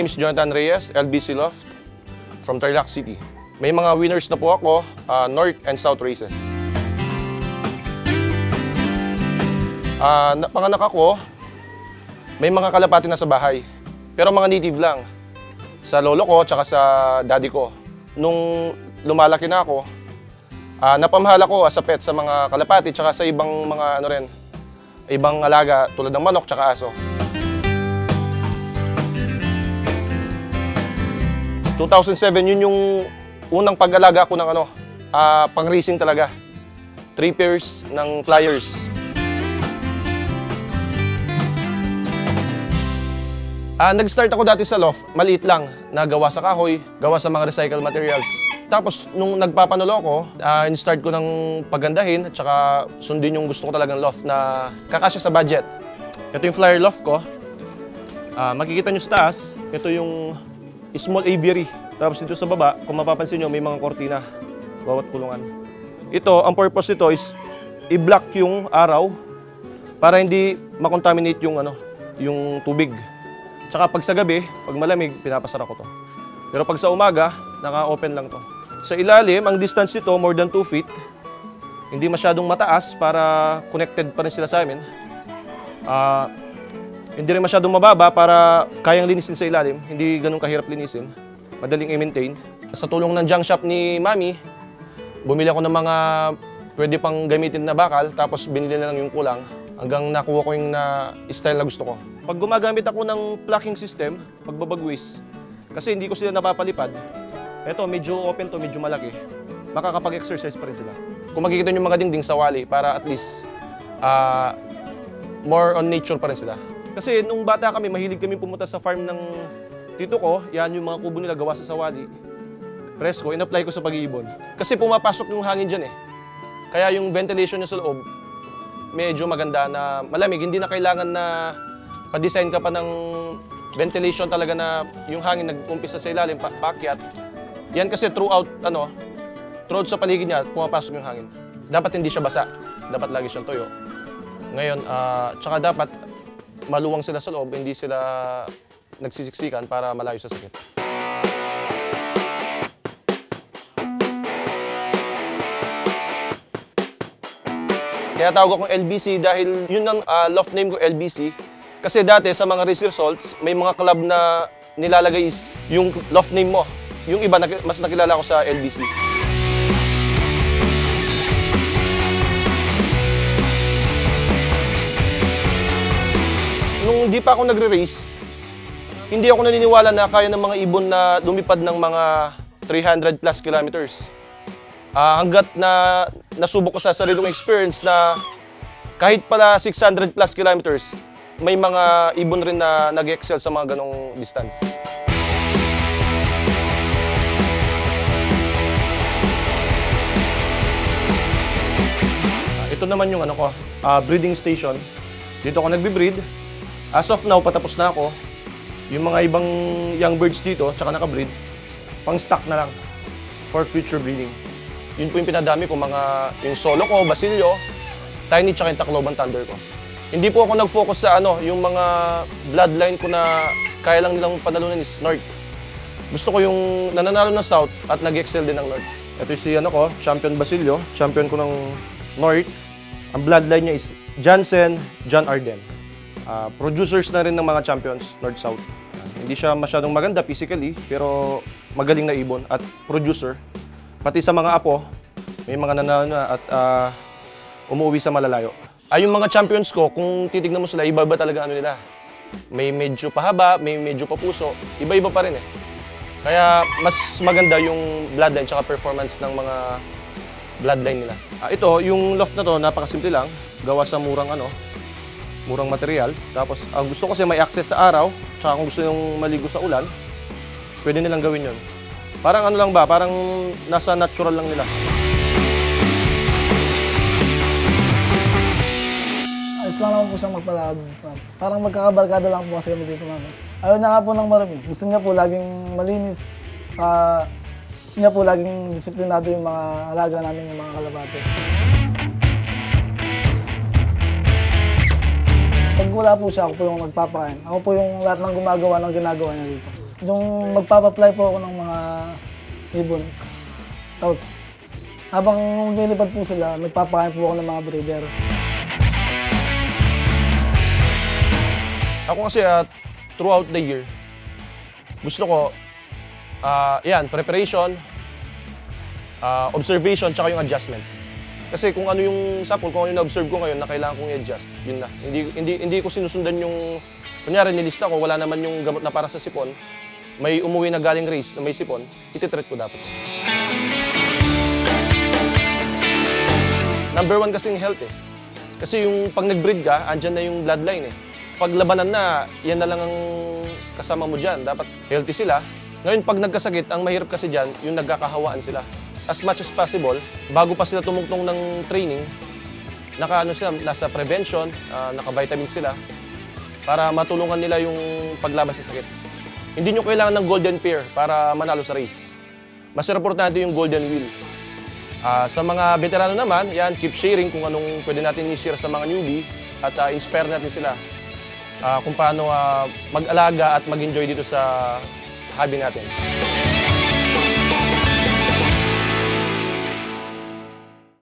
name is Jonathan Reyes, LBC Loft from Tarlac City. May mga winners na po ako, North and South races. Panganak ako, may mga kalapati na sa bahay. Pero mga native lang. Sa lolo ko, tsaka sa daddy ko. Nung lumalaki na ako, napamahala ko as a pet sa mga kalapati, tsaka sa ibang mga ibang alaga tulad ng manok tsaka aso. 2007, yun yung unang pag-alaga ko ng pang-racing talaga. 3 pairs ng Flyers. Nag-start ako dati sa loft, maliit lang, nagawa sa kahoy, gawa sa mga recycled materials. Tapos nung nagpapanulo ako, in-start ko ng pagandahin at saka sundin yung gusto ko talagang loft na kakasya sa budget. Ito yung Flyer loft ko. Makikita nyo sa taas, ito yung small aviary. Tapos dito sa baba, kung mapapansin nyo, may mga kortina bawat kulungan. Ito, ang purpose nito is i-block yung araw para hindi makontaminate yung tubig. Tsaka pag sa gabi, pag malamig, pinapasara ko to. Pero pag sa umaga, naka-open lang to. Sa ilalim, ang distance nito, more than 2 feet. Hindi masyadong mataas para connected pa rin sila sa amin. Hindi rin masyadong mababa para kayang linisin sa ilalim. Hindi ganun kahirap linisin. Madaling i-maintain. Sa tulong ng junk shop ni Mami, bumili ako ng mga pwede pang gamitin na bakal, tapos binili na lang yung kulang hanggang nakuha ko yung style na gusto ko. Pag gumagamit ako ng plucking system, pagbabagwis, kasi hindi ko sila napapalipad, eto medyo open to, medyo malaki, makakapag-exercise pa rin sila. Kung makikita nyo yung mga dingding sa wali, para at least more on nature pa rin sila. Kasi nung bata kami, mahilig kami pumunta sa farm ng tito ko, yan yung mga kubo nila gawa sa sawali. Presko, in-apply ko sa pag-iibon. Kasi pumapasok yung hangin dyan eh. Kaya yung ventilation niya sa loob, medyo maganda na malamig. Hindi na kailangan na pa-design ka pa ng ventilation talaga na yung hangin nag-umpisa sa ilalim, paakyat. Yan kasi throughout sa paligid niya, pumapasok yung hangin. Dapat hindi siya basa. Dapat lagi siyang tuyo. Ngayon, tsaka dapat maluwang sila sa loob, hindi sila nagsisiksikan para malayo sa sakit. Kaya tawag akong LBC dahil yun ang loft name ko, LBC. Kasi dati sa mga race results, may mga club na nilalagay is yung loft name mo. Yung iba, mas nakilala ko sa LBC. Nung di pa ako nagre-race, hindi ako naniniwala na kaya ng mga ibon na lumipad ng mga 300 plus kilometers. Hanggat na nasubok ko sa sarilong experience na kahit pala 600 plus kilometers, may mga ibon rin na nag-excel sa mga ganong distance. Ito naman yung breeding station. Dito ako nagbe-breed. As of now, patapos na ako. Yung mga ibang young birds dito, tsaka naka-breed, pang stock na lang for future breeding. Yun po yung pinadami ko, yung solo ko, Basilio, Tiny, tsaka yung Tacloban Thunder ko. Hindi po ako nag-focus sa yung mga bloodline ko na kaya lang nilang panalunan is North. Gusto ko yung nananalo ng South at nag-excel din ng North. Ito yung Champion Basilio, champion ko ng North. Ang bloodline niya is Jansen, John Arden. Producers na rin ng mga champions, North-South. Hindi siya masyadong maganda physically, pero magaling na ibon at producer. Pati sa mga apo, may mga nanalo na at umuwi sa malalayo. Yung mga champions ko, kung titignan mo sila, iba-iba talaga nila. May medyo pahaba, may medyo papuso, iba-iba pa rin eh. Kaya mas maganda yung bloodline tsaka performance ng mga bloodline nila. Ito, yung loft na to, napakasimple lang. Gawa sa murang materials. Tapos, ang gusto ko kasi may access sa araw, tsaka kung gusto yung maligo sa ulan, pwede nilang gawin yun. Parang lang ba, parang nasa natural lang nila. Ayos lang naman po siyang magpalakad. Parang magkakabarkada lang po kasi kami dito namin. Ayaw niya nga po ng marami. Gusto niya po laging malinis. Gusto niya po laging disiplinado yung mga alaga namin, yung mga kalapate. Pag wala po siya, ako po yung nagpapakain. Ako po yung lahat ng ginagawa niya dito. yung magpapa-apply po ako ng mga ibon. Tapos, habang nilipad po sila, nagpapakain po ako ng mga breeder. Ako kasi throughout the year, gusto ko, preparation, observation, tsaka yung adjustments. Kasi kung ano yung sample, kung ano yung na-observe ko ngayon na kailangan kong i-adjust, yun na. Hindi ko sinusundan yung, kunyari nilista ko, wala naman yung gamot na para sa sipon, may umuwi na galing race na may sipon, ititreat ko dapat. Number one kasing health eh. Kasi yung pag nag-breed ka, andyan na yung bloodline eh. Pag labanan na, yan na lang ang kasama mo dyan. Dapat healthy sila. Ngayon, pag nagkasakit, ang mahirap kasi dyan, yung nagkakahawaan sila. As much as possible, bago pa sila tumungtong ng training, nasa prevention, naka-vitamins sila, para matulungan nila yung paglaban sa sakit. Hindi nyo kailangan ng golden pair para manalo sa race. Mas importante yung golden wheel. Sa mga veterano naman, yan, keep sharing kung anong pwede natin i-share sa mga newbie at inspire natin sila kung paano mag-alaga at mag-enjoy dito sa hobby natin.